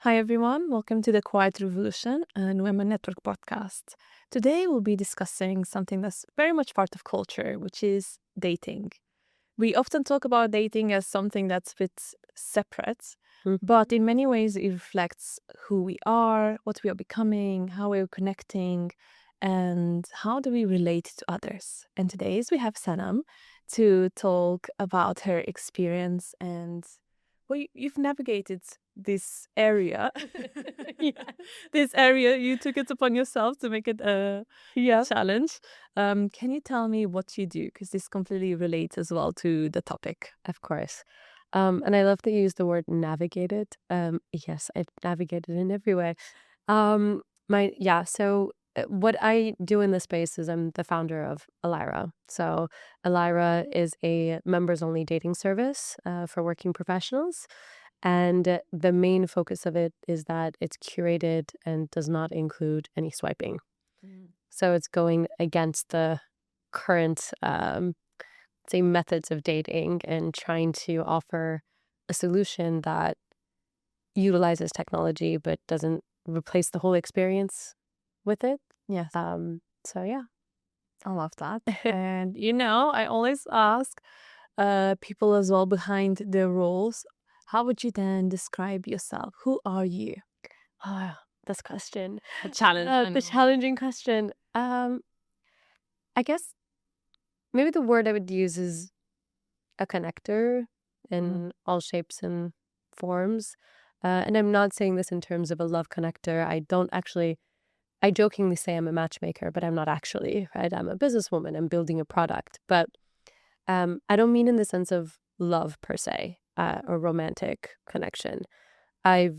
Hi everyone, welcome to the Quiet Revolution and Women Network podcast. Today we'll be discussing something that's very much part of culture, which is dating. We often talk about dating as something that's a bit separate, but in many ways it reflects who we are, what we are becoming, how we're connecting, and how do we relate to others. And today we have Senam to talk about her experience and you've navigated this area. This area, you took it upon yourself to make it a challenge. Can you tell me what you do? Because this completely relates as well to the topic. Of course. And I love that you use the word navigated. Yes, I've navigated in every way. So what I do in this space is I'm the founder of Elyra. So Elyra is a members-only dating service for working professionals. And the main focus of it is that it's curated and does not include any swiping. So it's going against the current methods of dating and trying to offer a solution that utilizes technology but doesn't replace the whole experience with it. Yes. Yeah. I love that. And I always ask people as well behind their roles, how would you then describe yourself? Who are you? This question. A challenge. The challenging question. I guess maybe the word I would use is a connector in all shapes and forms. And I'm not saying this in terms of a love connector. I jokingly say I'm a matchmaker, but I'm not actually, right? I'm a businesswoman. I'm building a product. But I don't mean in the sense of love per se, or romantic connection. I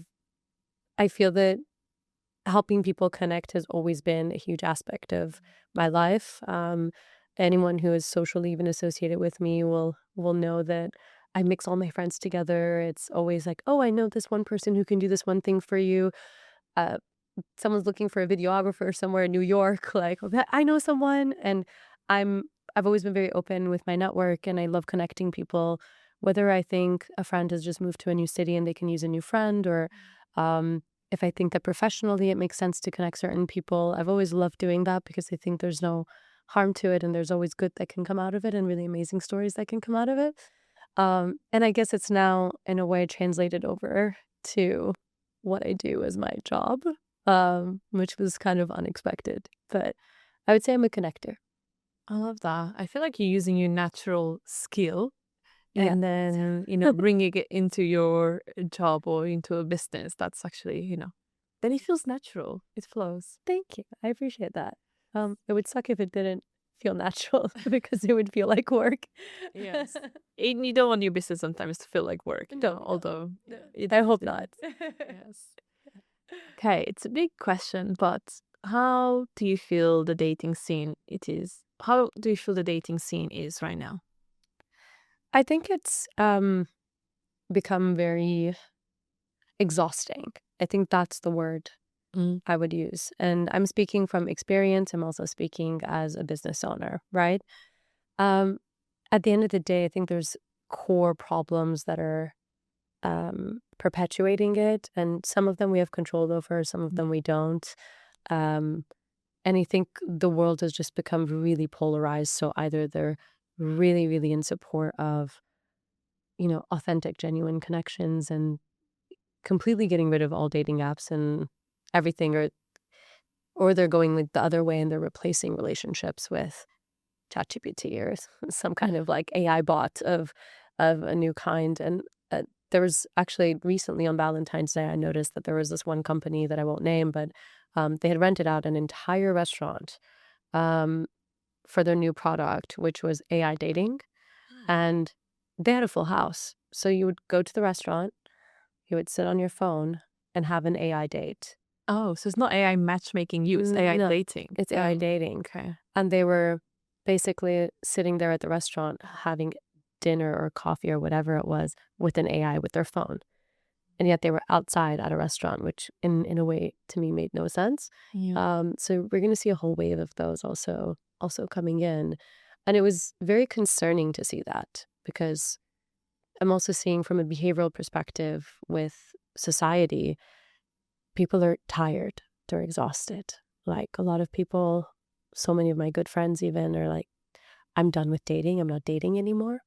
feel that helping people connect has always been a huge aspect of my life. Anyone who is socially even associated with me will know that I mix all my friends together. It's always like, oh, I know this one person who can do this one thing for you. Someone's looking for a videographer somewhere in New York. Like, okay, I know someone, and I've always been very open with my network, and I love connecting people. Whether I think a friend has just moved to a new city and they can use a new friend, or if I think that professionally it makes sense to connect certain people, I've always loved doing that because I think there's no harm to it and there's always good that can come out of it and really amazing stories that can come out of it. And I guess it's now in a way translated over to what I do as my job, which was kind of unexpected. But I would say I'm a connector. I love that. I feel like you're using your natural skill and then, bringing it into your job or into a business. That's actually, then it feels natural. It flows. Thank you. I appreciate that. It would suck if it didn't feel natural because it would feel like work. Yes. And you don't want your business sometimes to feel like work. No, although I hope not. Yes. Okay, it's a big question, but how do you feel the dating scene How do you feel the dating scene is right now? I think it's become very exhausting. I think that's the word I would use. And I'm speaking from experience. I'm also speaking as a business owner, right? At the end of the day, I think there's core problems that are perpetuating it. And some of them we have control over, some of them we don't. And I think the world has just become really polarized. So either they're really, really in support of, authentic, genuine connections and completely getting rid of all dating apps and everything, or they're going like the other way and they're replacing relationships with ChatGPT or some kind of like AI bot of a new kind. And there was actually recently on Valentine's Day, I noticed that there was this one company that I won't name, but they had rented out an entire restaurant for their new product, which was AI dating. And they had a full house. So you would go to the restaurant, you would sit on your phone and have an AI date. Oh, so it's not AI matchmaking you, it's AI dating. It's AI dating. Okay. And they were basically sitting there at the restaurant having dinner or coffee or whatever it was with an AI with their phone. And yet they were outside at a restaurant, which in a way to me made no sense. Yeah. So we're going to see a whole wave of those also coming in. And it was very concerning to see that because I'm also seeing from a behavioral perspective with society, people are tired, they're exhausted. Like a lot of people, so many of my good friends even are like, I'm done with dating, I'm not dating anymore.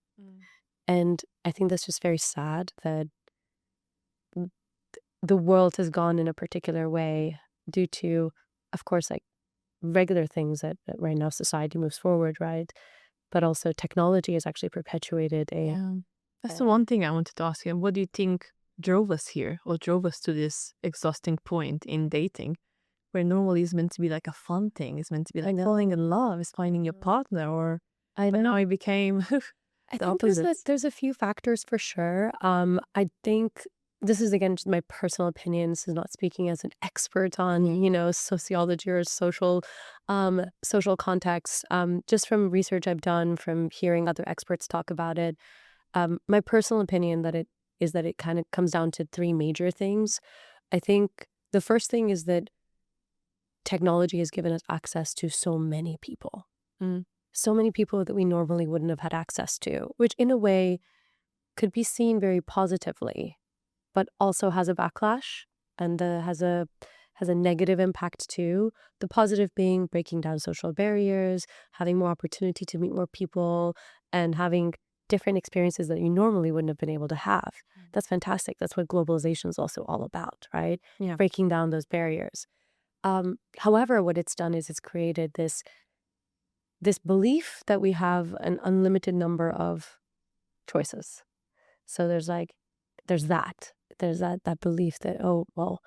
And I think that's just very sad that the world has gone in a particular way due to, of course, like regular things that right now society moves forward, right? But also technology has actually perpetuated a That's the one thing I wanted to ask you. What do you think drove us here or drove us to this exhausting point in dating where normally it's meant to be like a fun thing? It's meant to be like falling in love, it's finding your partner, or but now it became I the think opposite. there's a few factors for sure. I think this is again just my personal opinion. This is not speaking as an expert on sociology or social context. Just from research I've done, from hearing other experts talk about it. My personal opinion that it kind of comes down to three major things. I think the first thing is that technology has given us access to so many people. So many people that we normally wouldn't have had access to, which in a way could be seen very positively, but also has a backlash and has a negative impact too. The positive being breaking down social barriers, having more opportunity to meet more people, and having different experiences that you normally wouldn't have been able to have. That's fantastic. That's what globalization is also all about, right? Yeah. Breaking down those barriers. However, what it's done is it's created this belief that we have an unlimited number of choices. So there's that belief that, oh, well,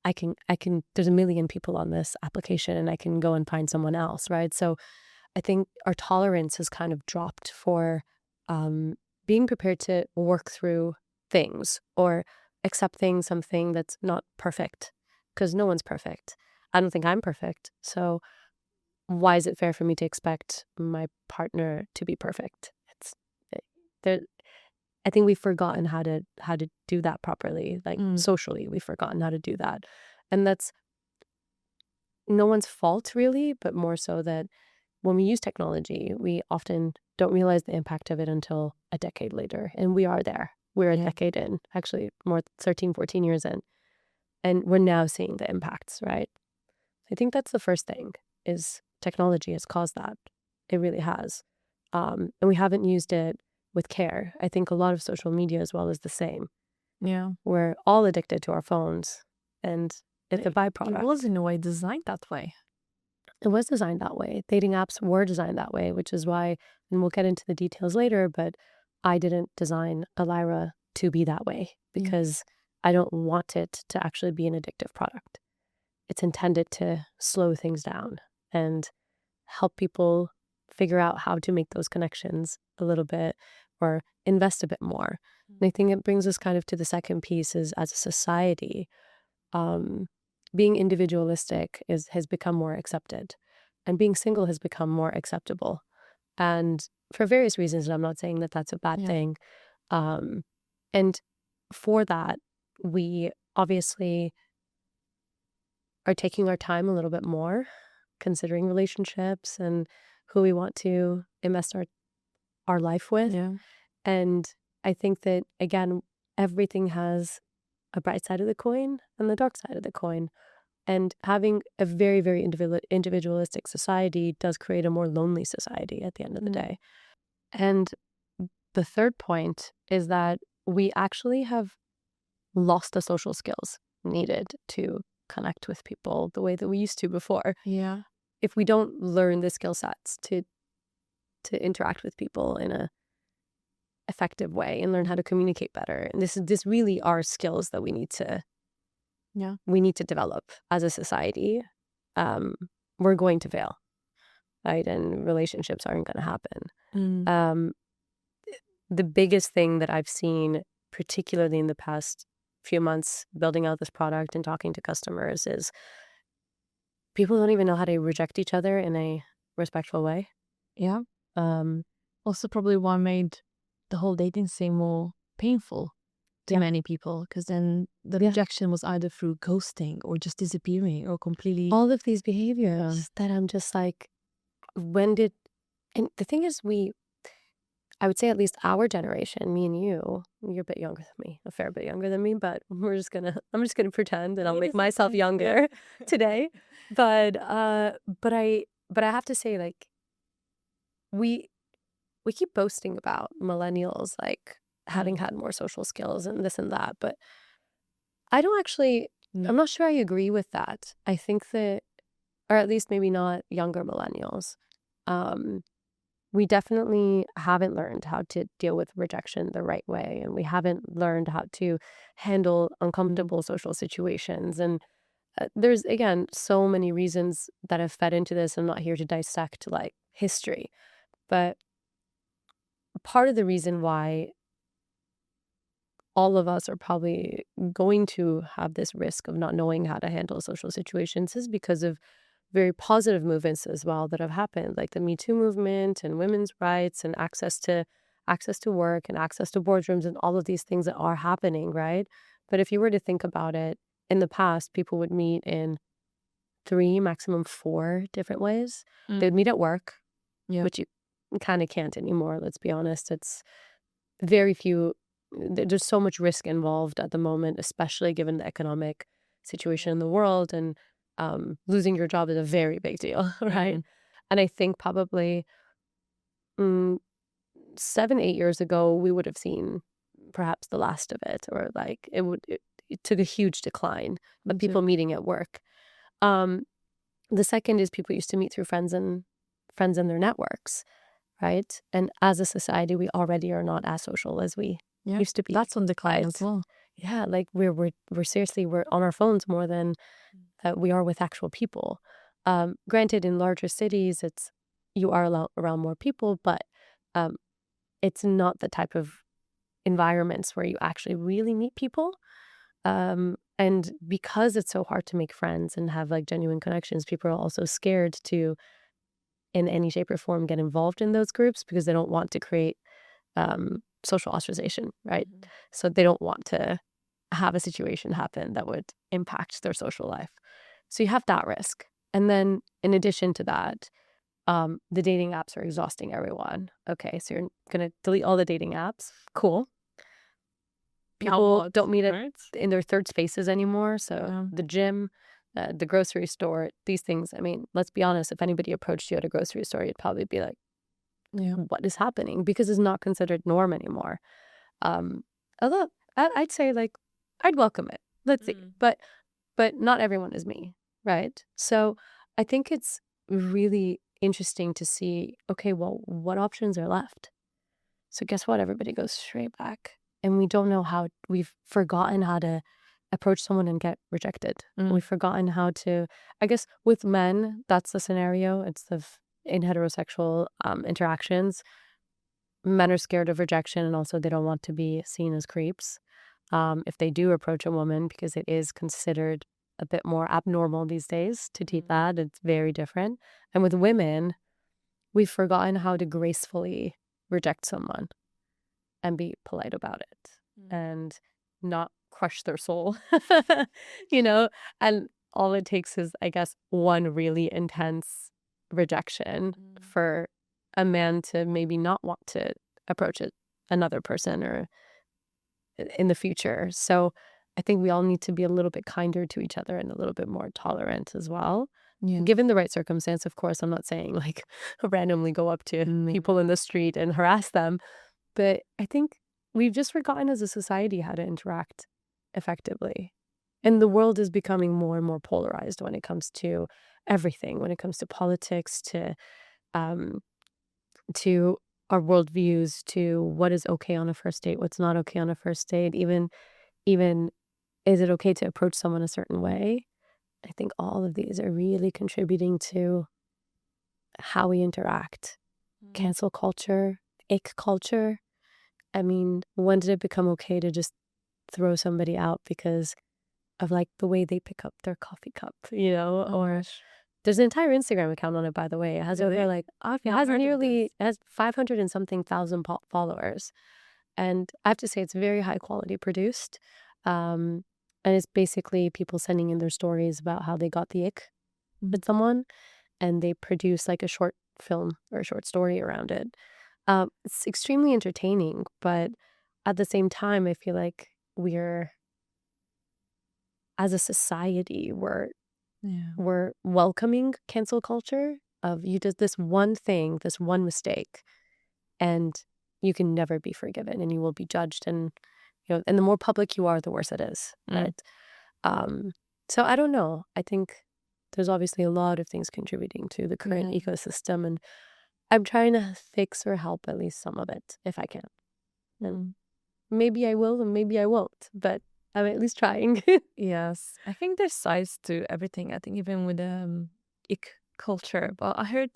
I can, there's a million people on this application and I can go and find someone else, right? So I think our tolerance has kind of dropped for being prepared to work through things or accepting something that's not perfect, because no one's perfect. I don't think I'm perfect. So why is it fair for me to expect my partner to be perfect? It's there. I think we've forgotten how to do that properly. Like socially, we've forgotten how to do that, and that's no one's fault really, but more so that when we use technology, we often don't realize the impact of it until a decade later, and we are there. We're a decade in, actually more 13, 14 years in, and we're now seeing the impacts, right? I think that's the first thing, is technology has caused that. It really has. And we haven't used it with care. I think a lot of social media as well is the same. Yeah. We're all addicted to our phones, and it's a It byproduct. was in a way designed that way. It was designed that way. Dating apps were designed that way, which is why, and we'll get into the details later, but I didn't design Elyra to be that way because I don't want it to actually be an addictive product. It's intended to slow things down and help people figure out how to make those connections a little bit or invest a bit more. And I think it brings us kind of to the second piece, is as a society, being individualistic has become more accepted, and being single has become more acceptable. And for various reasons, and I'm not saying that that's a bad thing. And for that, we obviously are taking our time a little bit more, considering relationships and who we want to invest our life with. And I think that, again, everything has a bright side of the coin and the dark side of the coin. And having a very, very individualistic society does create a more lonely society at the end of the day. And the third point is that we actually have lost the social skills needed to connect with people the way that we used to before. Yeah. If we don't learn the skill sets to interact with people in a effective way and learn how to communicate better, and this really are skills that we need to develop as a society, we're going to fail, right? And relationships aren't going to happen. The biggest thing that I've seen, particularly in the past few months building out this product and talking to customers, is people don't even know how to reject each other in a respectful way. Yeah. Also probably what made the whole dating scene more painful to many people, because then the rejection was either through ghosting or just disappearing or completely. All of these behaviors that I'm just like, and the thing is, I would say at least our generation, me and you're a bit younger than me, a fair bit younger than me, but I'm just gonna pretend and I'll make myself younger today. But I have to say, like, we we keep boasting about millennials, like, having had more social skills and this and that, but I don't actually, No. I'm not sure I agree with that. I think that, or at least maybe not younger millennials. Um, we definitely haven't learned how to deal with rejection the right way, and we haven't learned how to handle uncomfortable social situations. And there's, again, so many reasons that have fed into this. I'm not here to dissect like history, but part of the reason why all of us are probably going to have this risk of not knowing how to handle social situations is because of very positive movements as well that have happened, like the Me Too movement and women's rights and access to work and access to boardrooms and all of these things that are happening, right? But if you were to think about it, in the past, people would meet in 3, maximum 4 different ways. They would meet at work, Yeah. which you kind of can't anymore, let's be honest. It's very few, there's so much risk involved at the moment, especially given the economic situation in the world, and losing your job is a very big deal, right? And I think probably mm, 7, 8 years ago, we would have seen perhaps the last of it, or like it took a huge decline of people meeting at work. Um, the second is people used to meet through friends and their networks, right? And as a society, we already are not as social as we Yeah. used to be. That's on decline Right. as well. Yeah, like we're seriously, we're on our phones more than we are with actual people. Granted, in larger cities, it's you are around more people, but um, it's not the type of environments where you actually really meet people. And because it's so hard to make friends and have like genuine connections, people are also scared to, in any shape or form, get involved in those groups because they don't want to create social ostracization, right? So they don't want to have a situation happen that would impact their social life. So you have that risk. And then in addition to that, the dating apps are exhausting everyone. Okay, so you're going to delete all the dating apps. Cool. People don't meet in their third spaces anymore. So the gym, the grocery store, these things. I mean, let's be honest. If anybody approached you at a grocery store, you'd probably be like, what is happening? Because it's not considered norm anymore. Although I'd say, like, I'd welcome it. Let's see. But not everyone is me, right? So I think it's really interesting to see, okay, well, what options are left? So guess what? Everybody goes straight back. And we don't know how, we've forgotten how to approach someone and get rejected. We've forgotten how to, I guess with men, that's the scenario. It's in heterosexual interactions, men are scared of rejection, and also they don't want to be seen as creeps. If they do approach a woman, because it is considered a bit more abnormal these days to do that, it's very different. And with women, we've forgotten how to gracefully reject someone and be polite about it and not crush their soul, you know? And all it takes is, I guess, one really intense rejection for a man to maybe not want to approach another person or in the future. So I think we all need to be a little bit kinder to each other and a little bit more tolerant as well. Yeah. Given the right circumstance, of course. I'm not saying like randomly go up to people in the street and harass them, but I think we've just forgotten as a society how to interact effectively. And the world is becoming more and more polarized when it comes to everything, when it comes to politics, um, to our worldviews, to what is okay on a first date, what's not okay on a first date, even is it okay to approach someone a certain way? I think all of these are really contributing to how we interact. Cancel culture, ick culture. I mean, when did it become okay to just throw somebody out because of like the way they pick up their coffee cup, or there's an entire Instagram account on it, by the way. It has over like, it has 500 and something thousand followers. And I have to say, it's very high quality produced. And it's basically people sending in their stories about how they got the ick with someone, and they produce like a short film or a short story around it. It's extremely entertaining, but at the same time, I feel like as a society, Yeah. we're welcoming cancel culture of you did this one thing, this one mistake, and you can never be forgiven and you will be judged, and and the more public you are, the worse it is, right? Um, so I don't know. I think there's obviously a lot of things contributing to the current Yeah. ecosystem, and I'm trying to fix or help at least some of it if I can. And maybe I will and maybe I won't, but I'm at least trying. Yes, I think there's sides to everything. I think even with ick culture, but I heard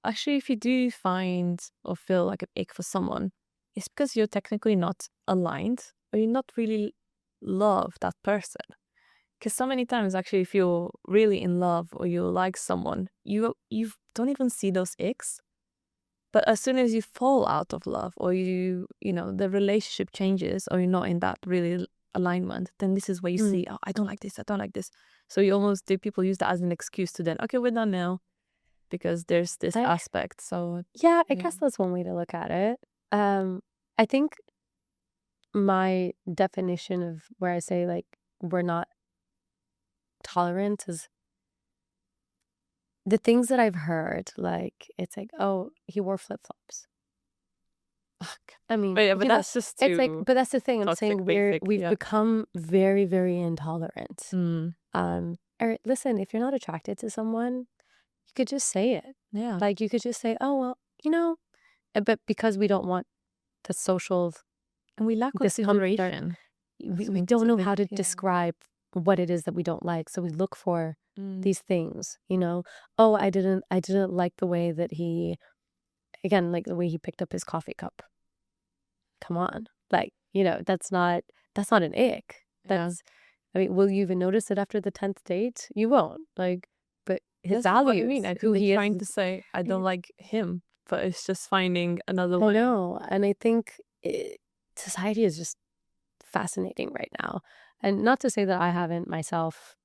actually if you do find or feel like an ick for someone, it's because you're technically not aligned or you're not really love that person. Because so many times, actually, if you're really in love or you like someone, you don't even see those icks. But as soon as you fall out of love or the relationship changes or you're not in that really alignment, then this is where you see, oh, I don't like this, I don't like this. So you almost do, people use that as an excuse to then, okay, we're done now because there's this I- aspect. So yeah, I yeah. guess that's one way to look at it. I think my definition of where I say like we're not tolerant is the things that I've heard. Like it's like, oh, he wore flip-flops. I mean, But yeah, but that's just it's like, too but that's the thing. I'm toxic, saying basic. we've Yeah. become very, very intolerant. Mm, Or listen, if you're not attracted to someone, you could just say it. yeah. Like you could just say, oh well, but because we don't want the social And we lack discomfort, consideration. we don't know how to Yeah. describe what it is that we don't like. So we look for Mm, these things, Oh, I didn't like the way that again, like the way he picked up his coffee cup. Come on. Like, that's not an ick. yeah. I mean, will you even notice it after the 10th date? You won't. Like, but his That's what I values, mean. I who think they're he is. trying to say, I don't like him, but it's just finding another I way. know. And I think society is just fascinating right now. And not to say that I haven't myself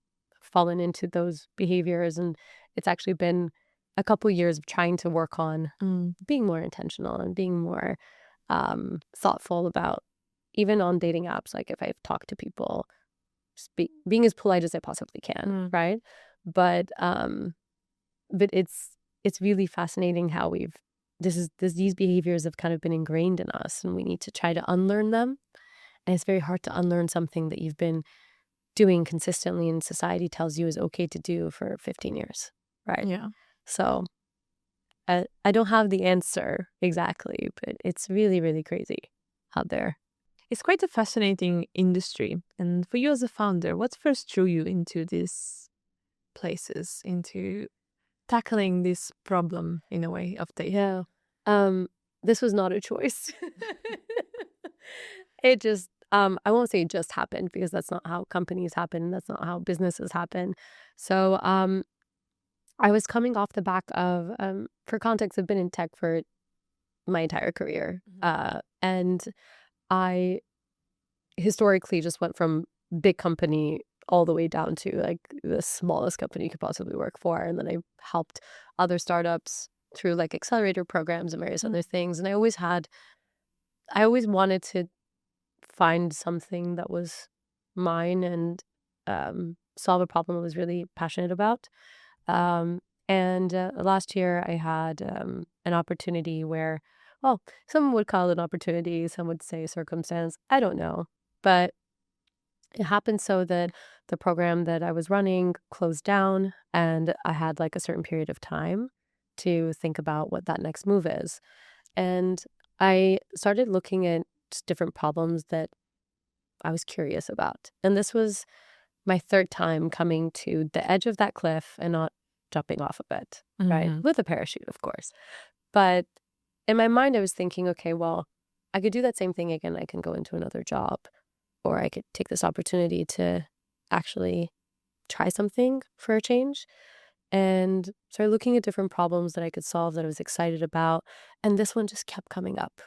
fallen into those behaviors. And it's actually been a couple years of trying to work on being more intentional and being more thoughtful about, even on dating apps, like if I've talked to people, being as polite as I possibly can, right? But it's really fascinating how these behaviors have kind of been ingrained in us, and we need to try to unlearn them. And it's very hard to unlearn something that you've been doing consistently and society tells you is okay to do for 15 years, right? Yeah. So I don't have the answer exactly, but it's really, really crazy out there. It's quite a fascinating industry. And for you as a founder, what first drew you into these places, into tackling this problem in a way of dating? Yeah. This was not a choice. It just I won't say it just happened because that's not how companies happen. That's not how businesses happen. So I was coming off the back of for context, I've been in tech for my entire career. And I historically just went from big company all the way down to like the smallest company you could possibly work for. And then I helped other startups through like accelerator programs and various other things. And I always wanted to find something that was mine and solve a problem I was really passionate about. And last year I had an opportunity where, well, some would call it an opportunity, some would say circumstance. I don't know. But it happened so that the program that I was running closed down, and I had like a certain period of time to think about what that next move is. And I started looking at just different problems that I was curious about. And this was my third time coming to the edge of that cliff and not jumping off of it, right? With a parachute, of course. But in my mind, I was thinking, okay, well, I could do that same thing again. I can go into another job, or I could take this opportunity to actually try something for a change. And started looking at different problems that I could solve that I was excited about. And this one just kept coming up.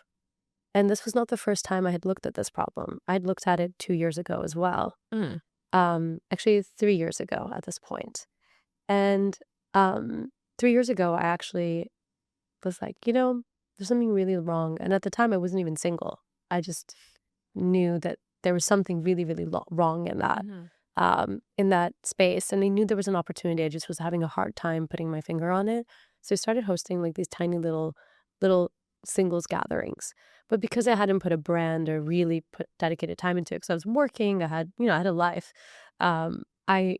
And this was not the first time I had looked at this problem. I'd looked at it 2 years ago as well. Actually 3 years ago at this point. And 3 years ago, I actually was like, there's something really wrong. And at the time I wasn't even single. I just knew that there was something really, really wrong in that space. And I knew there was an opportunity. I just was having a hard time putting my finger on it. So I started hosting like these tiny little singles gatherings. But because I hadn't put a brand or really put dedicated time into it, because I was working, I had a life, I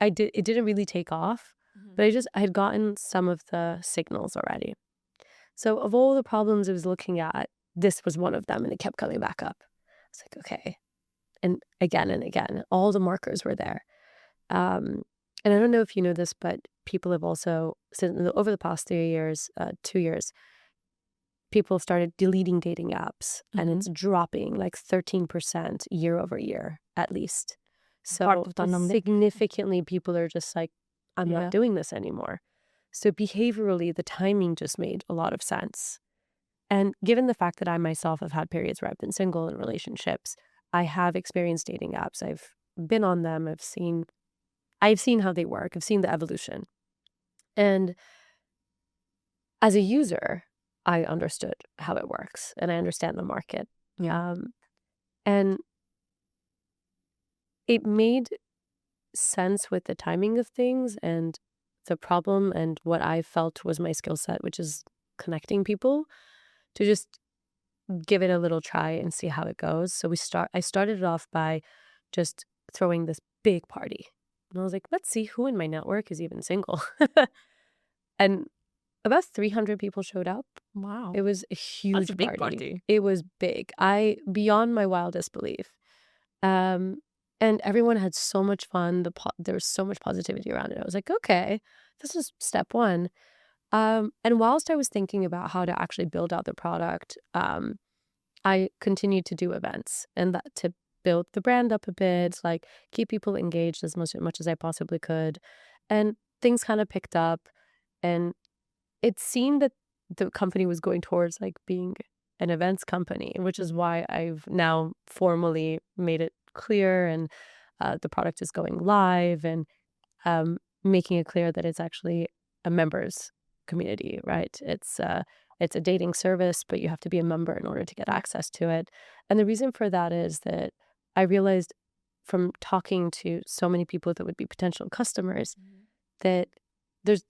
it didn't really take off. But I had gotten some of the signals already. So of all the problems I was looking at, this was one of them, and it kept coming back up. I was like, okay. And again, all the markers were there. And I don't know if you know this, but people have also, over the past 2 years, people have started deleting dating apps, and it's dropping like 13% year over year, at least. So significantly, people are just like, I'm not doing this anymore. So behaviorally, the timing just made a lot of sense. And given the fact that I myself have had periods where I've been single in relationships, I have experienced dating apps. I've been on them. I've seen how they work. I've seen the evolution. And as a user, I understood how it works, and I understand the market. And it made sense with the timing of things and the problem and what I felt was my skill set, which is connecting people, to just give it a little try and see how it goes. So I started it off by just throwing this big party. And I was like, let's see who in my network is even single. And about 300 people showed up. Wow. It was a huge That's a big party. It was big. Beyond my wildest belief. And everyone had so much fun. There was so much positivity around it. I was like, okay, this is step one. And whilst I was thinking about how to actually build out the product, I continued to do events and that to build the brand up a bit, like keep people engaged as much as I possibly could. And things kind of picked up, and it seemed that the company was going towards like being an events company, which is why I've now formally made it clear, and the product is going live, and making it clear that it's actually a members community, right? It's a dating service, but you have to be a member in order to get access to it. And the reason for that is that I realized from talking to so many people that would be potential customers that there's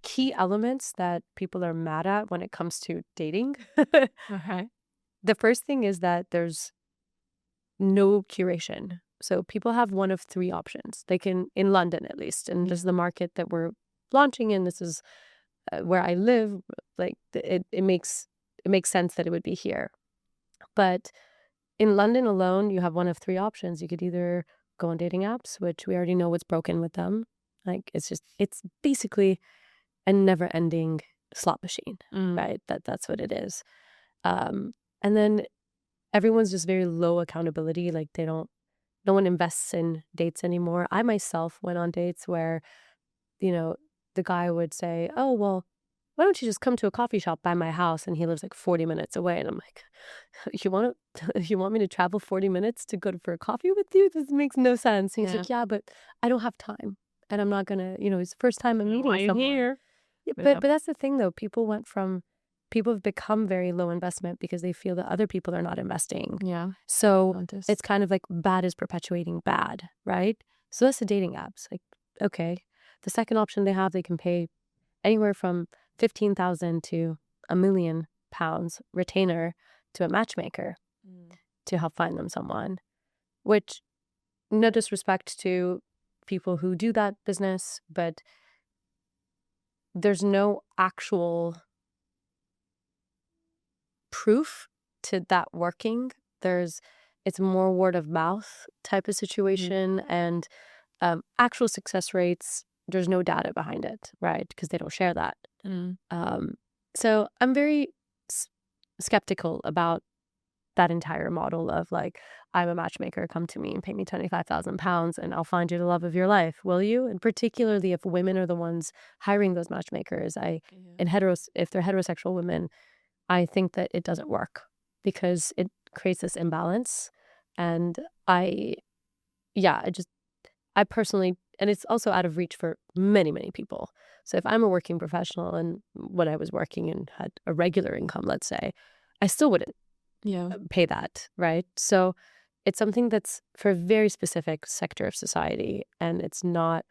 key elements that people are mad at when it comes to dating. The first thing is that there's no curation. So people have one of three options. They can, in London at least, and this is the market that we're launching in. This is where I live. Like it makes sense that it would be here. But in London alone, you have one of three options. You could either go on dating apps, which we already know what's broken with them. Like it's basically a never-ending slot machine, right? That's what it is. And then everyone's just very low accountability. Like no one invests in dates anymore. I myself went on dates where, the guy would say, oh, well, why don't you just come to a coffee shop by my house? And he lives like 40 minutes away. And I'm like, you want me to travel 40 minutes to go for a coffee with you? This makes no sense. And he's like, yeah, but I don't have time. And I'm not going to, it's the first time I'm meeting someone. Here? But that's the thing, though. People have become very low investment because they feel that other people are not investing. Yeah. So it's kind of like bad is perpetuating bad, right? So that's the dating apps. Like, okay. The second option they can pay anywhere from 15,000 to £1 million retainer to a matchmaker to help find them someone, which, no disrespect to people who do that business, but there's no actual proof to that working. It's more word of mouth type of situation, and actual success rates, there's no data behind it, right? Because they don't share that. So I'm very skeptical about that entire model of like, I'm a matchmaker, come to me and pay me £25,000 and I'll find you the love of your life, will you? And particularly if women are the ones hiring those matchmakers, if they're heterosexual women, I think that it doesn't work because it creates this imbalance. And I personally and it's also out of reach for many, many people. So if I'm a working professional and when I was working and had a regular income, let's say, I still wouldn't pay that, right? So it's something that's for a very specific sector of society, and it's not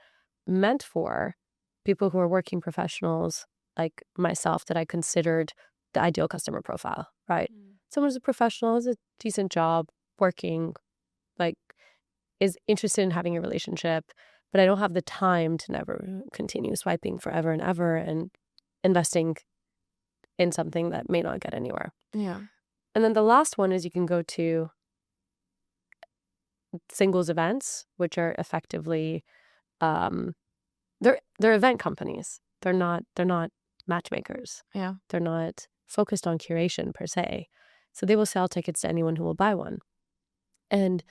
meant for people who are working professionals like myself that I considered the ideal customer profile, right? Someone who's a professional, has a decent job, working, like is interested in having a relationship, but I don't have the time to never continue swiping forever and ever and investing in something that may not get anywhere. Yeah. And then the last one is you can go to singles events, which are effectively they're event companies. They're not matchmakers. Yeah. They're not focused on curation per se. So they will sell tickets to anyone who will buy one. And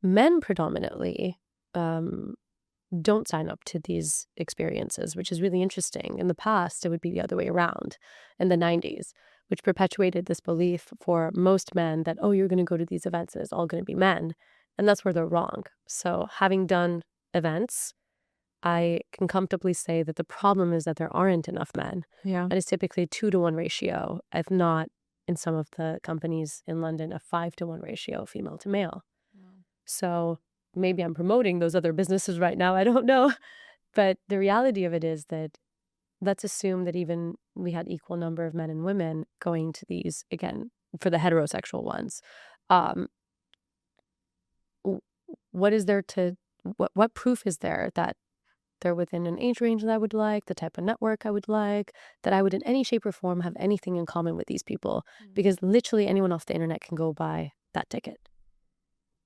men predominantly don't sign up to these experiences, which is really interesting. In the past, it would be the other way around in the 90s, which perpetuated this belief for most men that, oh, you're going to go to these events and it's all going to be men. And that's where they're wrong. So having done events, I can comfortably say that the problem is that there aren't enough men. Yeah. And it's typically a 2-to-1 ratio, if not in some of the companies in London, a 5-to-1 ratio, female to male. So maybe I'm promoting those other businesses right now. I don't know. But the reality of it is that let's assume that even we had equal number of men and women going to these, again, for the heterosexual ones. What is there to, what proof is there that they're within an age range that I would like, the type of network I would like, that I would in any shape or form have anything in common with these people? Because literally anyone off the internet can go buy that ticket.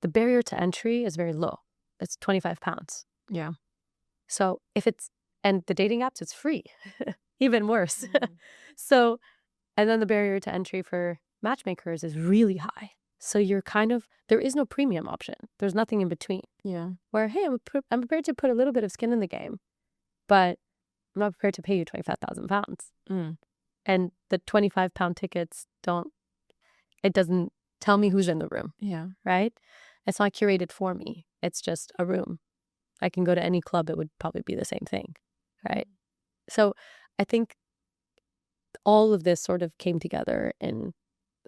The barrier to entry is very low. It's £25. Yeah. So and the dating apps, it's free, even worse. So, and then the barrier to entry for matchmakers is really high. So there is no premium option. There's nothing in between. Yeah. Where, hey, I'm prepared to put a little bit of skin in the game, but I'm not prepared to pay you £25,000. And the £25 tickets it doesn't tell me who's in the room. Yeah. Right? It's not curated for me. It's just a room. I can go to any club. It would probably be the same thing. Right? So I think all of this sort of came together in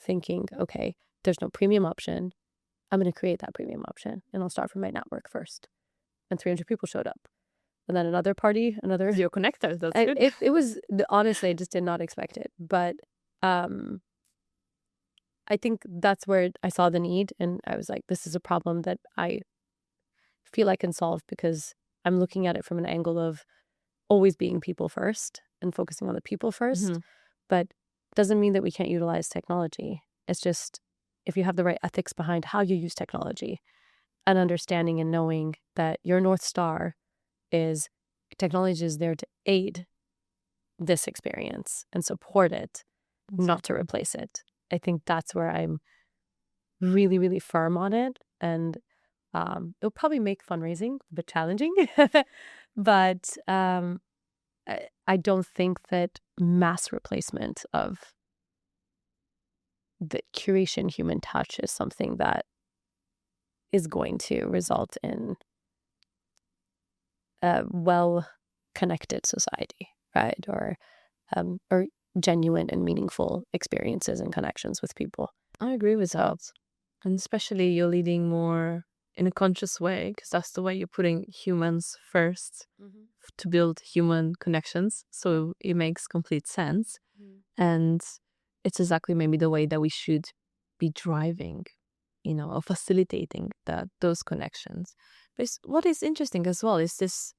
thinking, okay, there's no premium option. I'm going to create that premium option, and I'll start from my network first. And 300 people showed up. And then another Your connectors, that's good. It was, honestly, I just did not expect it. But I think that's where I saw the need, and I was like, this is a problem that I feel I can solve because I'm looking at it from an angle of always being people first and focusing on the people first. But doesn't mean that we can't utilize technology. It's just if you have the right ethics behind how you use technology and understanding and knowing that your North Star is technology is there to aid this experience and support it, not to replace it. I think that's where I'm really, really firm on it. And it'll probably make fundraising a bit challenging. But I don't think that mass replacement of the curation human touch is something that is going to result in a well-connected society, right? Or genuine and meaningful experiences and connections with people. I agree with that. And especially you're leading more in a conscious way, because that's the way you're putting humans first to build human connections. So it makes complete sense. And it's exactly maybe the way that we should be driving, or facilitating those connections. But what is interesting as well is this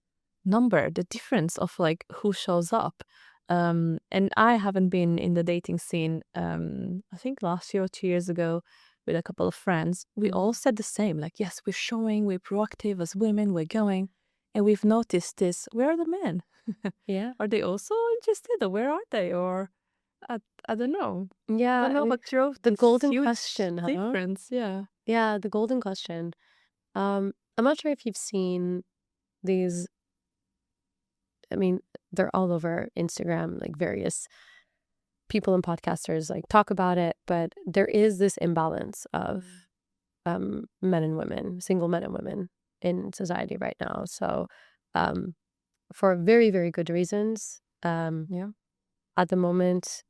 number, the difference of like who shows up. And I haven't been in the dating scene, I think last year or 2 years ago with a couple of friends. We all said the same, like, yes, we're proactive as women, we're going. And we've noticed this, where are the men? Yeah. Are they also interested, or where are they? Or I don't know. Yeah. I don't know what drove the this golden huge question, huh? difference. Yeah. Yeah, the golden question. I'm not sure if you've seen these. I mean, they're all over Instagram, like various people and podcasters like talk about it, but there is this imbalance of men and women, single men and women in society right now. So for very, very good reasons. Yeah. At the moment,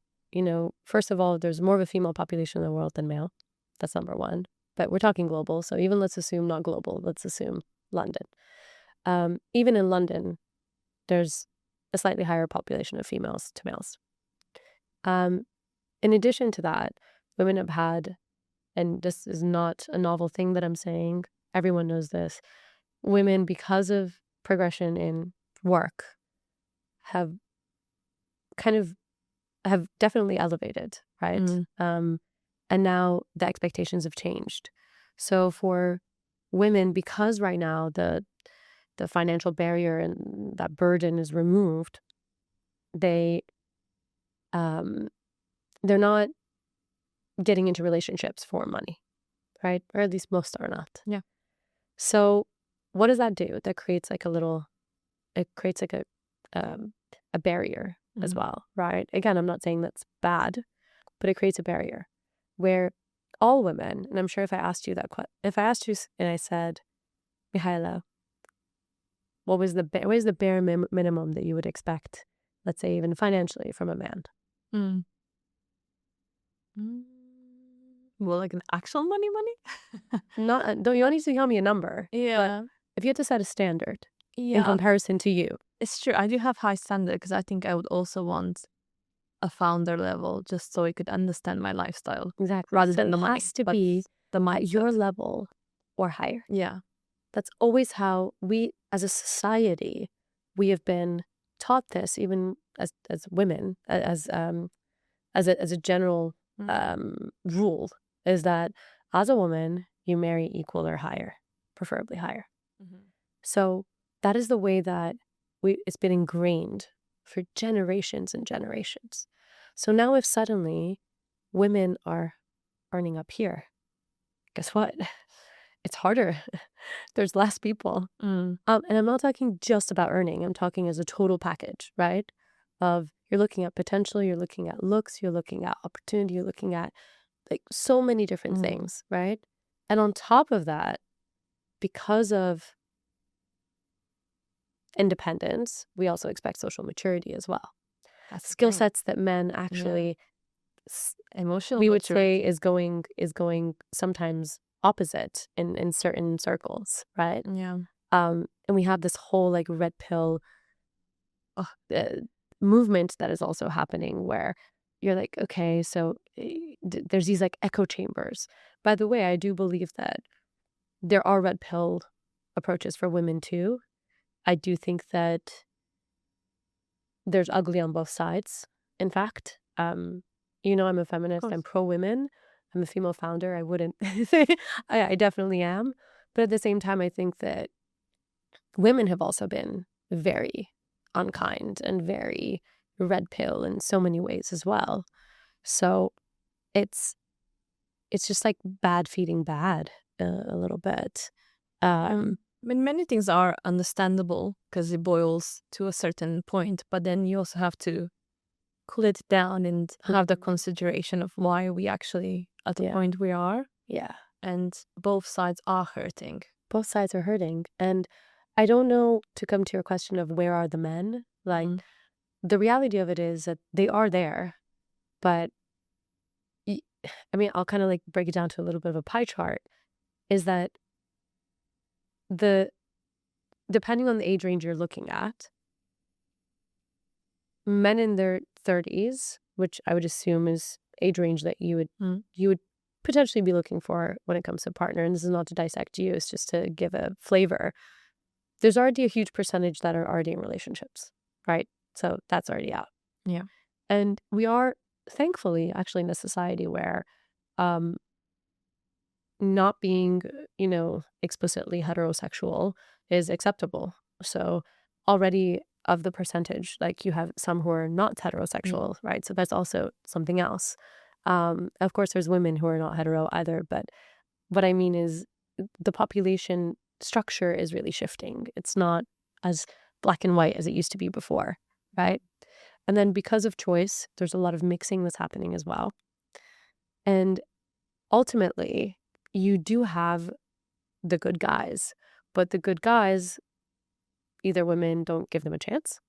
first of all, there's more of a female population in the world than male. That's number one. But we're talking global, so even let's assume not global, let's assume London. Even in London, there's a slightly higher population of females to males. In addition to that, women have had, and this is not a novel thing that I'm saying, everyone knows this, women, because of progression in work, have definitely elevated, right? And now the expectations have changed. So for women, because right now the financial barrier and that burden is removed, they're not getting into relationships for money, right? Or at least most are not. Yeah. So what does that do? That creates like it creates like a barrier as well, right? Again, I'm not saying that's bad, but it creates a barrier where all women, and I'm sure if I asked you and I said, Mihaela, what is the bare minimum that you would expect, let's say even financially, from a man? Well, like an actual money? Don't you need to tell me a number? Yeah. But if you had to set a standard in Yeah. comparison to you, It's true. I do have high standard because I think I would also want a founder level just so I could understand my lifestyle exactly, rather so than it the money. has to but be the at mindset. your level or higher. Yeah. That's always how we, as a society, we have been taught this, even as women, as a general rule, is that as a woman you marry equal or higher, preferably higher. So that is the way that it's been ingrained for generations and generations. So now if suddenly women are earning up here, guess what? It's harder. There's less people. And I'm not talking just about earning. I'm talking as a total package, right? Of you're looking at potential, you're looking at looks, you're looking at opportunity, you're looking at like so many different things, right? And on top of that, because of independence, we also expect social maturity as well. That's Skill sets that men actually emotional we would maturity. say is going sometimes opposite in certain circles, right? Yeah. And we have this whole like red pill movement that is also happening where you're like, okay, so there's these like echo chambers. By the way, I do believe that there are red pill approaches for women too. I do think that there's ugly on both sides, in fact. I'm a feminist, I'm pro-women, I'm a female founder. I wouldn't say I definitely am. But at the same time, I think that women have also been very unkind and very red pill in so many ways as well. So it's just like bad feeding bad a little bit. I mean, many things are understandable because it boils to a certain point, but then you also have to cool it down and have the consideration of why we actually at the point we are. Yeah. And both sides are hurting. Both sides are hurting. And I don't know, to come to your question of where are the men, like the reality of it is that they are there, but I mean, I'll kind of like break it down to a little bit of a pie chart, is that depending on the age range you're looking at, men in their 30s, which I would assume is age range that you would potentially be looking for when it comes to partner, and this is not to dissect you, it's just to give a flavor. There's already a huge percentage that are already in relationships, right? So that's already out. Yeah. And we are thankfully actually in a society where not being, explicitly heterosexual is acceptable. So already of the percentage, like you have some who are not heterosexual, right? So that's also something else. Of course, there's women who are not hetero either, but what I mean is the population structure is really shifting. It's not as black and white as it used to be before, right? And then because of choice, there's a lot of mixing that's happening as well. And ultimately, you do have the good guys, but the good guys, either women don't give them a chance,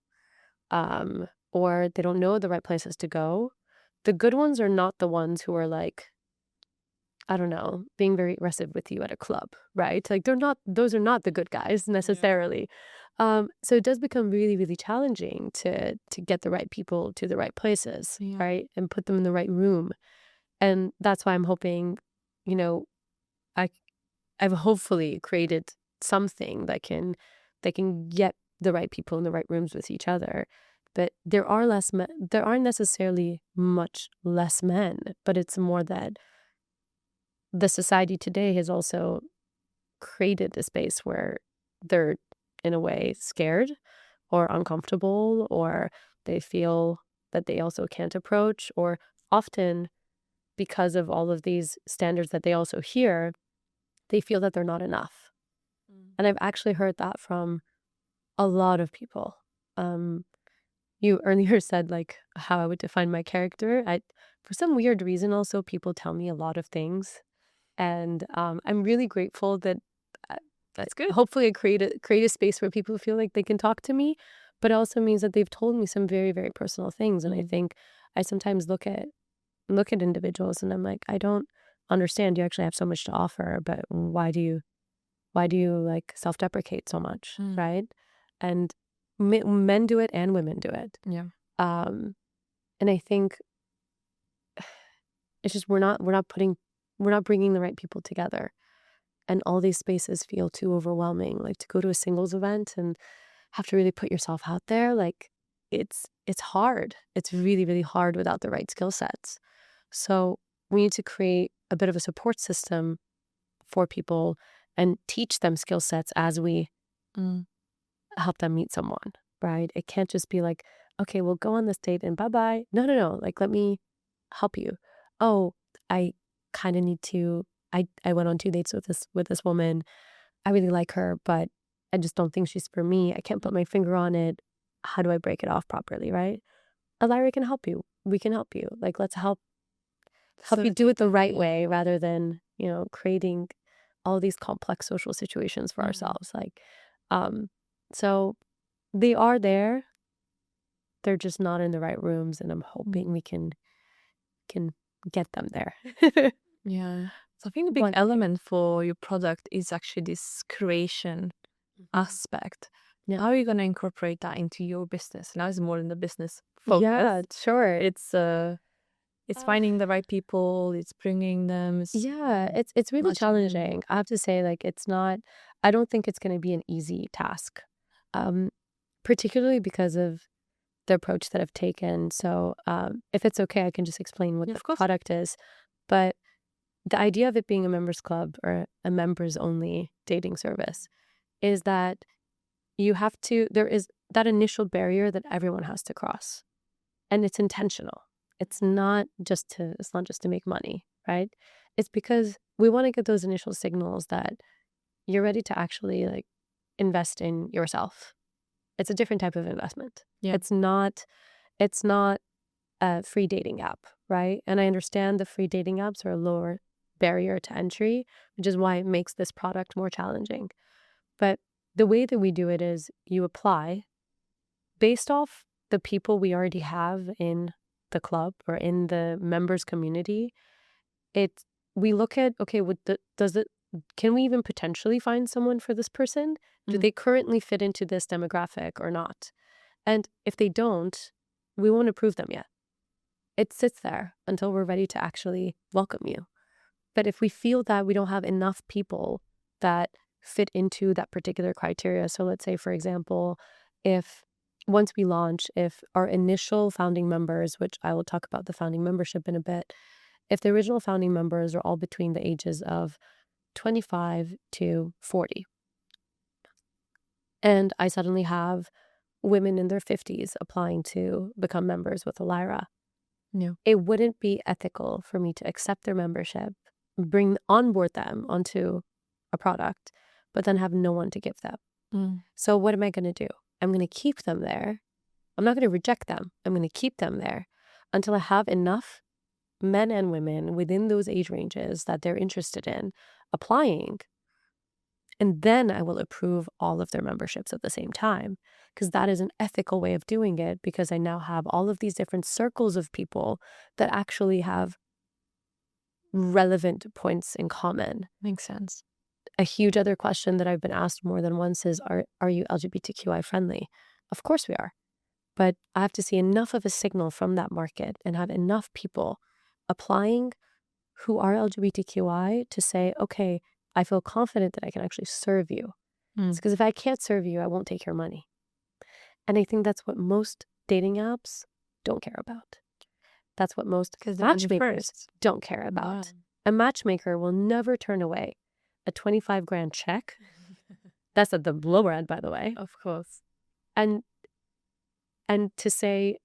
or they don't know the right places to go. The good ones are not the ones who are like, I don't know, being very aggressive with you at a club, right? Like those are not the good guys necessarily. So it does become really, really challenging to get the right people to the right places, right? And put them in the right room. And that's why I'm hoping, I I've hopefully created something that can get the right people in the right rooms with each other. But there are less men, there aren't necessarily much less men, but it's more that the society today has also created a space where they're in a way scared or uncomfortable, or they feel that they also can't approach, or often because of all of these standards that they also hear, they feel that they're not enough. And I've actually heard that from a lot of people. You earlier said like how I would define my character. For some weird reason, also people tell me a lot of things, and I'm really grateful that That's good. hopefully I create a space where people feel like they can talk to me, but it also means that they've told me some very, very personal things. And I think I sometimes look at individuals and I'm like, I don't understand. You actually have so much to offer, but why do you like self-deprecate so much, right? And men do it and women do it. Yeah. And I think it's just we're not bringing the right people together, and all these spaces feel too overwhelming. Like to go to a singles event and have to really put yourself out there, like it's hard. It's really, really hard without the right skill sets. So we need to create a bit of a support system for people and teach them skill sets as we help them meet someone, right? It can't just be like, okay, we'll go on this date and bye-bye. No. Like, let me help you. Oh, I kind of need to, I went on 2 dates with this woman. I really like her, but I just don't think she's for me. I can't put my finger on it. How do I break it off properly, right? Elyra can help you. We can help you. Like, let's help you do it the right way rather than, creating all these complex social situations for ourselves. Like, so they are there. They're just not in the right rooms, and I'm hoping we can get them there. Yeah. So I think the big element for your product is actually this curation aspect. Yeah. How are you going to incorporate that into your business? Now it's more in the business focus. Yeah, sure. It's finding the right people. It's bringing them. It's really challenging. I have to say, like, I don't think it's going to be an easy task, particularly because of the approach that I've taken. So if it's okay, I can just explain what the product is. But the idea of it being a members club or a members only dating service is that there is that initial barrier that everyone has to cross, and it's intentional. It's not just to make money, right? It's because we want to get those initial signals that you're ready to actually like invest in yourself. It's a different type of investment. Yeah. It's not a free dating app, right? And I understand the free dating apps are a lower barrier to entry, which is why it makes this product more challenging. But the way that we do it is you apply based off the people we already have in the club or in the members community. We look at, okay, can we even potentially find someone for this person? Do they currently fit into this demographic or not? And if they don't, we won't approve them yet. It sits there until we're ready to actually welcome you. But if we feel that we don't have enough people that fit into that particular criteria, so let's say, for example, if once we launch, if our initial founding members, which I will talk about the founding membership in a bit, if the original founding members are all between the ages of 25 to 40, and I suddenly have women in their 50s applying to become members with Elyra, it wouldn't be ethical for me to accept their membership, onboard them onto a product, but then have no one to give them. So what am I going to do? I'm going to keep them there. I'm not going to reject them. I'm going to keep them there until I have enough men and women within those age ranges that they're interested in applying. And then I will approve all of their memberships at the same time, because that is an ethical way of doing it, because I now have all of these different circles of people that actually have relevant points in common. Makes sense. A huge other question that I've been asked more than once is, are you LGBTQI friendly? Of course we are. But I have to see enough of a signal from that market and have enough people applying who are LGBTQI to say, okay, I feel confident that I can actually serve you. It's because if I can't serve you, I won't take your money. And I think that's what most dating apps don't care about. That's what most matchmakers don't care about. A matchmaker will never turn away a 25 grand check. That's at the lower end, by the way. Of course. And to say,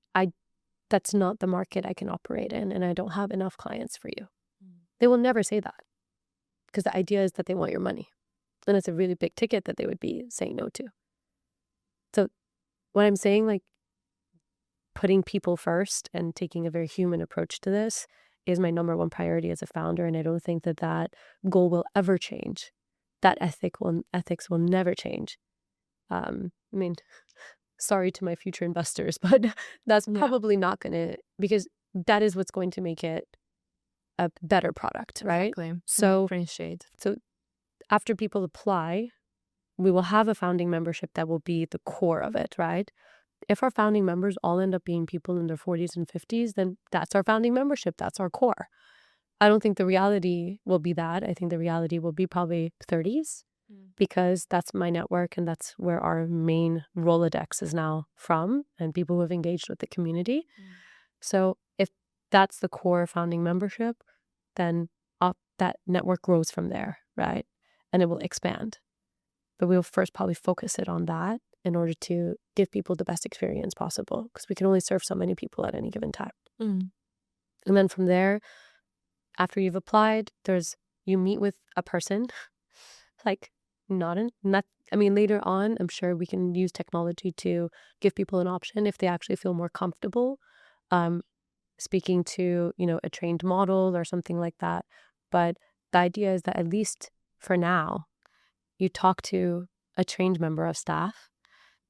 that's not the market I can operate in, and I don't have enough clients for you. They will never say that, because the idea is that they want your money. And it's a really big ticket that they would be saying no to. So what I'm saying, like, putting people first and taking a very human approach to this is my number one priority as a founder. And I don't think that goal will ever change. That ethics will never change. I mean, sorry to my future investors, but that's probably not going to, because that is what's going to make it a better product, right? Exactly. So differentiate. So after people apply, we will have a founding membership that will be the core of it, right? If our founding members all end up being people in their 40s and 50s, then that's our founding membership. That's our core. I don't think the reality will be that. I think the reality will be probably 30s, because that's my network and that's where our main Rolodex is now from, and people who have engaged with the community. So if that's the core founding membership, then that network grows from there, right? And it will expand. But we'll first probably focus it on that in order to give people the best experience possible, because we can only serve so many people at any given time. And then from there, after you've applied, you meet with a person, like later on, I'm sure we can use technology to give people an option if they actually feel more comfortable speaking to, a trained model or something like that. But the idea is that at least for now, you talk to a trained member of staff,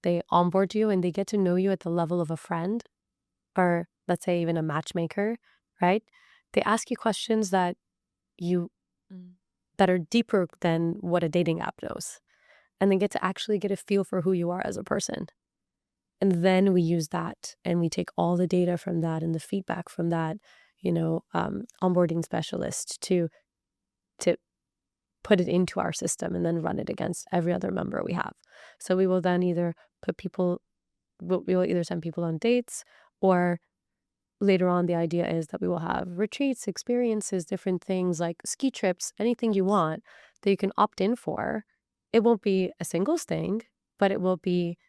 they onboard you and they get to know you at the level of a friend, or let's say even a matchmaker, right? They ask you questions that are deeper than what a dating app knows. And they get to actually get a feel for who you are as a person. And then we use that and we take all the data from that and the feedback from that, onboarding specialist to put it into our system and then run it against every other member we have. So we will then either we will either send people on dates, or later on the idea is that we will have retreats, experiences, different things like ski trips, anything you want that you can opt in for. It won't be a singles thing, but it will be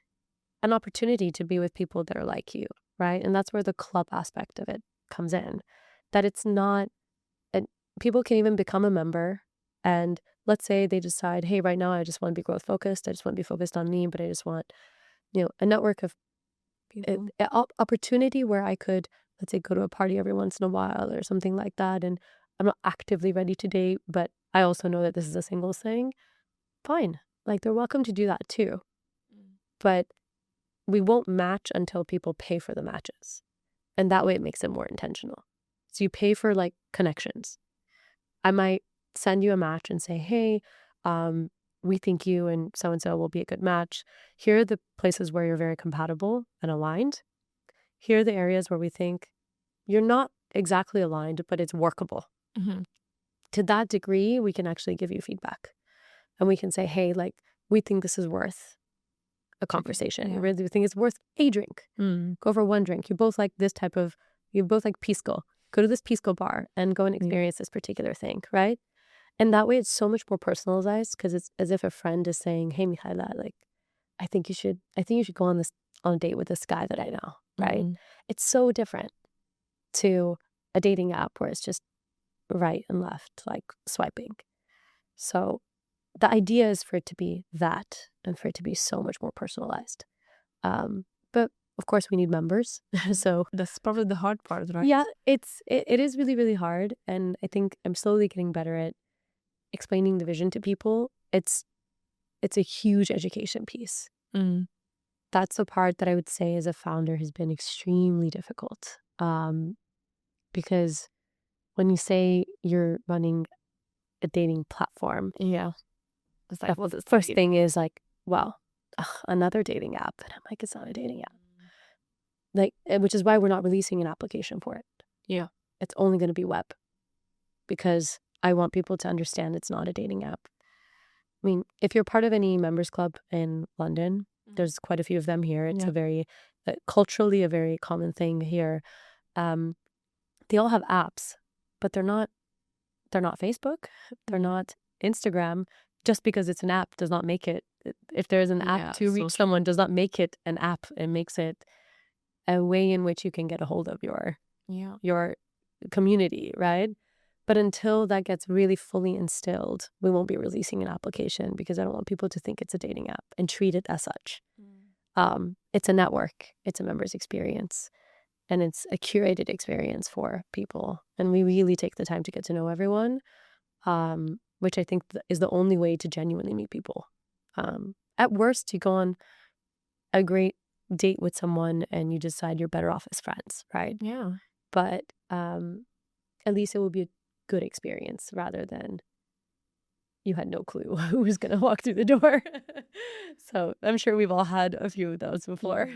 an opportunity to be with people that are like you, right? And that's where the club aspect of it comes in, that it's not, people can even become a member. And let's say they decide, hey, right now I just want to be growth focused. I just want to be focused on me, but I just want, a network of opportunity where I could, let's say, go to a party every once in a while or something like that. And I'm not actively ready to date, but I also know that this is a singles thing. Fine. Like, they're welcome to do that too. But we won't match until people pay for the matches. And that way it makes it more intentional. So you pay for like connections. I might send you a match and say, hey, we think you and so will be a good match. Here are the places where you're very compatible and aligned. Here are the areas where we think you're not exactly aligned, but it's workable. To that degree, we can actually give you feedback. And we can say, hey, like, we think this is worth a conversation. We really think it's worth a drink. Go for one drink. You both like Pisco. Go to this Pisco bar and go and experience this particular thing, right? And that way it's so much more personalized, because it's as if a friend is saying, hey, Mihaela, like, I think you should go on a date with this guy that I know, right? It's so different to a dating app where it's just right and left, like swiping. So the idea is for it to be that, and for it to be so much more personalized. But of course we need members. So that's probably the hard part, right? Yeah, it is really, really hard. And I think I'm slowly getting better at explaining the vision to people. It's it's a huge education piece. That's the part that I would say as a founder has been extremely difficult. Because when you say you're running a dating platform, Yeah. It's like, the first thing is like, well, another dating app. And I'm like, it's not a dating app. Like, which is why we're not releasing an application for it. Yeah. It's only going to be web, because I want people to understand it's not a dating app. I mean, if you're part of any members club in London, there's quite a few of them here. It's Yeah. a very culturally a very common thing here. They all have apps, but they're not Facebook, they're not Instagram. Just because it's an app does not make it. If there's an app to reach someone, does not make it an app. It makes it a way in which you can get a hold of your community, right? But until that gets really fully instilled, we won't be releasing an application, because I don't want people to think it's a dating app and treat it as such. It's a network, it's a members experience, and it's a curated experience for people. And we really take the time to get to know everyone, which I think is the only way to genuinely meet people. At worst, you go on a great date with someone and you decide you're better off as friends, right? Yeah. But at least it will be a good experience, rather than you had no clue who was going to walk through the door. So I'm sure we've all had a few of those before.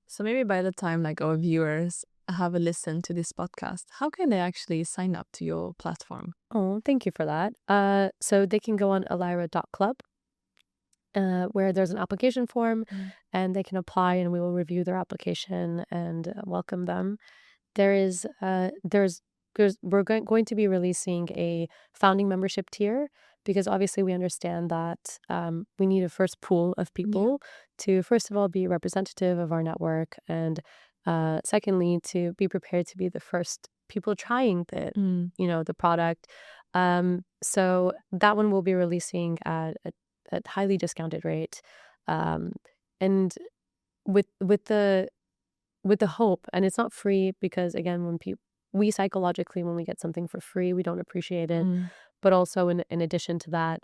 So maybe by the time like our viewers have a listen to this podcast, how can they actually sign up to your platform? Oh, thank you for that. So they can go on elyra.club, where there's an application form, and they can apply, and we will review their application and welcome them. We're going to be releasing a founding membership tier, because obviously we understand that we need a first pool of people to, first of all, be representative of our network, and secondly, to be prepared to be the first people trying the product. So that one will be releasing at a highly discounted rate, and with the hope, and it's not free, because again, we psychologically, when we get something for free, we don't appreciate it. But also in addition to that,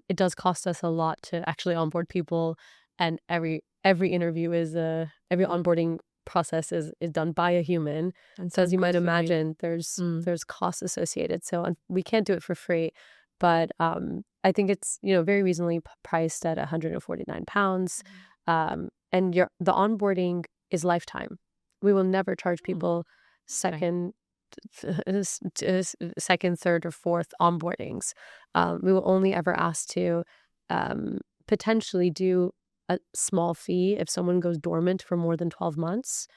it does cost us a lot to actually onboard people, and every interview is every onboarding process is done by a human. And so as you might imagine, there's costs associated. So we can't do it for free. But I think it's very reasonably priced at £149. And the onboarding is lifetime. We will never charge people second, third, or fourth onboardings. We will only ever ask to potentially do a small fee if someone goes dormant for more than 12 months.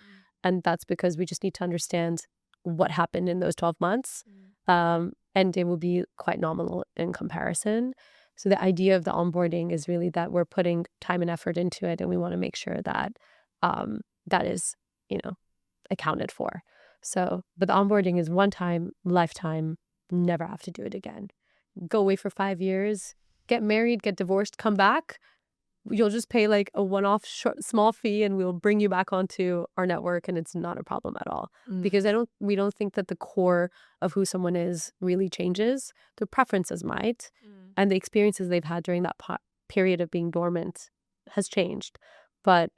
And that's because we just need to understand what happened in those 12 months. And it will be quite nominal in comparison. So the idea of the onboarding is really that we're putting time and effort into it, and we want to make sure that that is, accounted for. So, but the onboarding is one time, lifetime, never have to do it again. Go away for 5 years, get married, get divorced, come back. You'll just pay like a one-off small fee, and we'll bring you back onto our network, and it's not a problem at all. Because we don't think that the core of who someone is really changes. The preferences might, and the experiences they've had during that period of being dormant has changed, but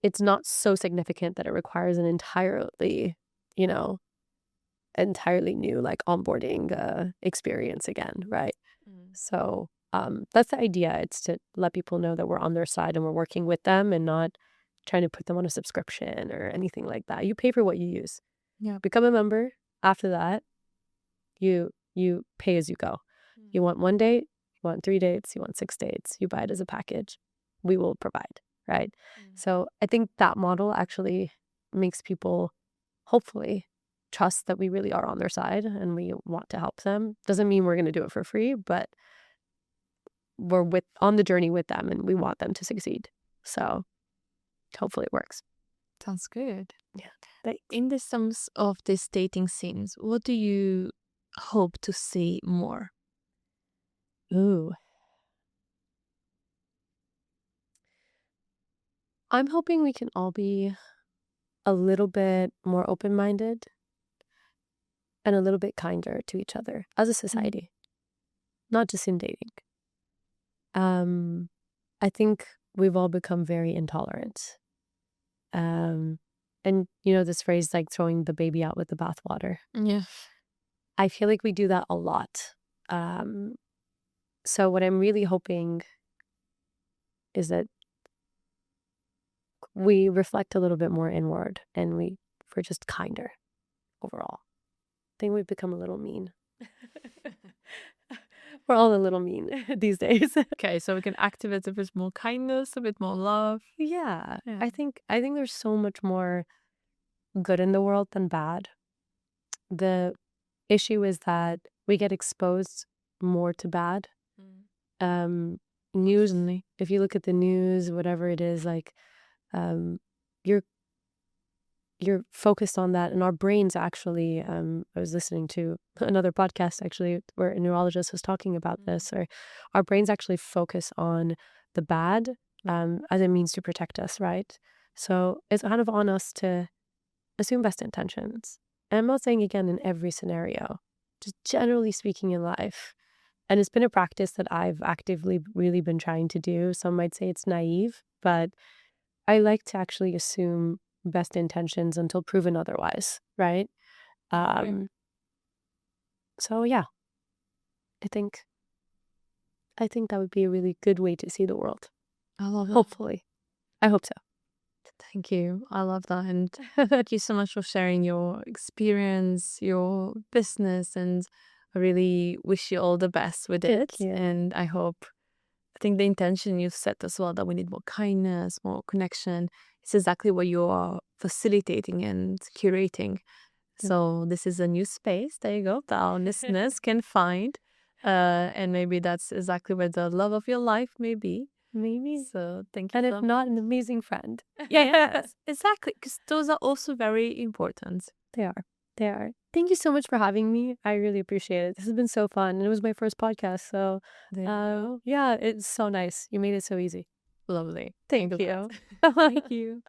it's not so significant that it requires an entirely new like onboarding experience again, right? So that's the idea. It's to let people know that we're on their side and we're working with them, and not trying to put them on a subscription or anything like that. You pay for what you use. Yeah. Become a member. After that, you pay as you go. You want 1 date, you want 3 dates, you want 6 dates. You buy it as a package. We will provide, right? So I think that model actually makes people hopefully trust that we really are on their side and we want to help them. Doesn't mean we're going to do it for free, but we're on the journey with them, and we want them to succeed. So hopefully it works. Sounds good. Yeah. Thanks. In the terms of these dating scenes, what do you hope to see more? Ooh. I'm hoping we can all be a little bit more open-minded and a little bit kinder to each other as a society, not just in dating. I think we've all become very intolerant. And this phrase, like throwing the baby out with the bathwater. Yeah. I feel like we do that a lot. So what I'm really hoping is that we reflect a little bit more inward and we're just kinder overall. I think we've become a little mean. We're all a little mean these days. Okay, so we can activate a bit more kindness, a bit more love. Yeah. Yeah. I think there's so much more good in the world than bad. The issue is that we get exposed more to bad. News, Certainly. if you look at the news, whatever it is, like you're focused on that, and our brains actually, I was listening to another podcast actually where a neurologist was talking about this, or our brains actually focus on the bad as a means to protect us, right? So it's kind of on us to assume best intentions. And I'm not saying again in every scenario, just generally speaking in life. And it's been a practice that I've actively really been trying to do. Some might say it's naive, but I like to actually assume best intentions until proven otherwise, right? So yeah, I think that would be a really good way to see the world. I love that. Hopefully. I hope so. Thank you. I love that. And thank you so much for sharing your experience, your business, and I really wish you all the best with it. Thank you. And I think the intention you've set as well, that we need more kindness, more connection, it's exactly what you are facilitating and curating. So this is a new space, there you go, that our listeners can find. And maybe that's exactly where the love of your life may be. Maybe. So thank you. And if not, an amazing friend. Yes, exactly. Because those are also very important. They are. They are. Thank you so much for having me. I really appreciate it. This has been so fun. And it was my first podcast. So, yeah, it's so nice. You made it so easy. Lovely. Thank you. Thank you.